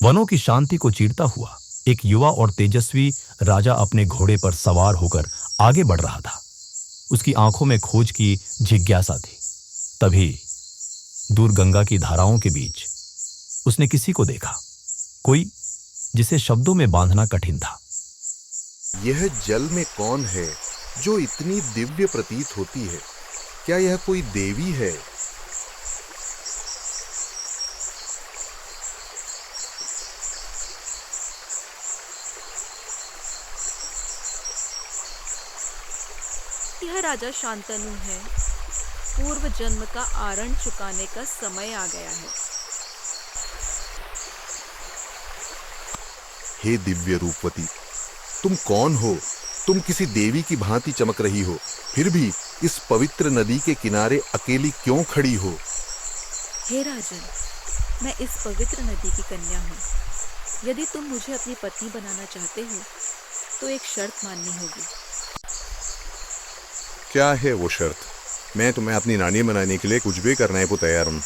वनों की शांति को चीरता हुआ एक युवा और तेजस्वी राजा अपने घोड़े पर सवार होकर आगे बढ़ रहा था। उसकी आंखों में खोज की जिज्ञासा थी। तभी दूर गंगा की धाराओं के बीच उसने किसी को देखा, कोई जिसे शब्दों में बांधना कठिन था। यह जल में कौन है जो इतनी दिव्य प्रतीत होती है? क्या यह कोई देवी है? यह राजा शांतनु है। पूर्व जन्म का आरण चुकाने का समय आ गया है। हे दिव्य रूपवती, तुम कौन हो? तुम किसी देवी की भांति चमक रही हो, फिर भी इस पवित्र नदी के किनारे अकेली क्यों खड़ी हो? हे राजन, मैं इस पवित्र नदी की कन्या हूँ। यदि तुम मुझे अपनी पत्नी बनाना चाहते हो तो एक शर्त माननी होगी। क्या है वो शर्त? मैं तुम्हें अपनी रानी बनाने के लिए कुछ भी करने को तैयार हूँ।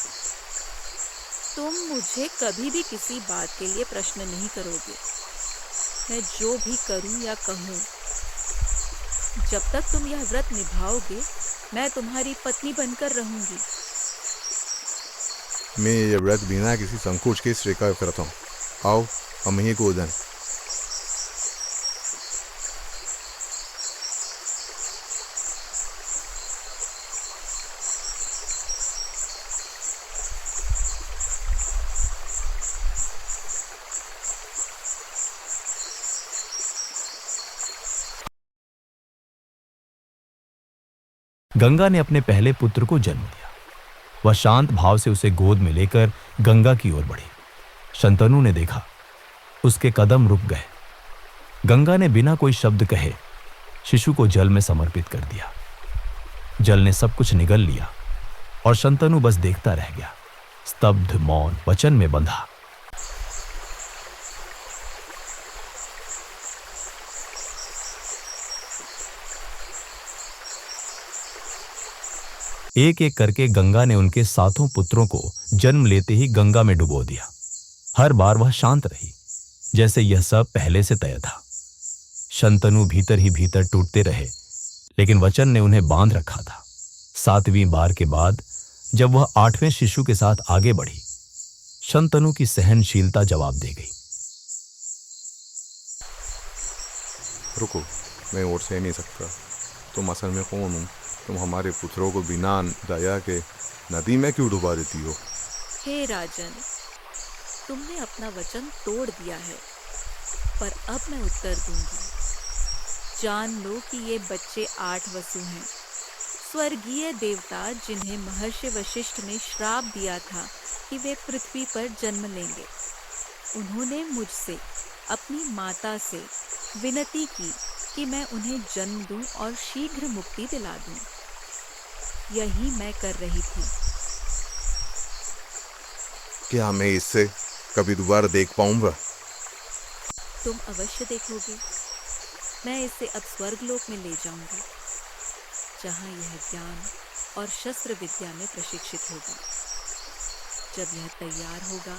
तुम मुझे कभी भी किसी बात के लिए प्रश्न नहीं करोगे। मैं जो भी करूं या कहूं, जब तक तुम यह व्रत निभाओगे मैं तुम्हारी पत्नी बनकर रहूंगी। मैं यह व्रत बिना किसी संकोच के स्वीकार करता हूँ। आओ हम यहीं को जाएं। गंगा ने अपने पहले पुत्र को जन्म दिया। वह शांत भाव से उसे गोद में लेकर गंगा की ओर बढ़ी। शंतनु ने देखा, उसके कदम रुक गए। गंगा ने बिना कोई शब्द कहे शिशु को जल में समर्पित कर दिया। जल ने सब कुछ निगल लिया और शंतनु बस देखता रह गया, स्तब्ध, मौन, वचन में बंधा। एक एक करके गंगा ने उनके सातों पुत्रों को जन्म लेते ही गंगा में डुबो दिया। हर बार वह शांत रही, जैसे यह सब पहले से तय था। शंतनु भीतर ही भीतर टूटते रहे, लेकिन वचन ने उन्हें बांध रखा था। सातवीं बार के बाद जब वह आठवें शिशु के साथ आगे बढ़ी, शंतनु की सहनशीलता जवाब दे गई। रुको, मैं और सह नहीं सकता। तुम असल में कौन हो? तुम हमारे पुत्रों को बिना दया के नदी में क्यों डुबा देती हो? हे राजन, तुमने अपना वचन तोड़ दिया है, पर अब मैं उत्तर दूंगी। जान लो कि ये बच्चे 8 वसु हैं, स्वर्गीय देवता जिन्हें महर्षि वशिष्ठ ने श्राप दिया था कि वे पृथ्वी पर जन्म लेंगे। उन्होंने मुझसे, अपनी माता से विनती की कि मैं उन्हें जन्म दूं और शीघ्र मुक्ति दिला दूं। यही मैं कर रही थी। क्या मैं इससे कभी दोबारा देख पाऊंगा? तुम अवश्य देखोगे। मैं इसे अब स्वर्गलोक में ले जाऊंगी, जहां यह ज्ञान और शस्त्र विद्या में प्रशिक्षित होगा। जब यह तैयार होगा,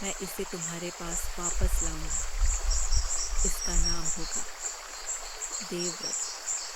मैं इसे तुम्हारे पास वापस लाऊंगी। इसका नाम होगा देवव्रत।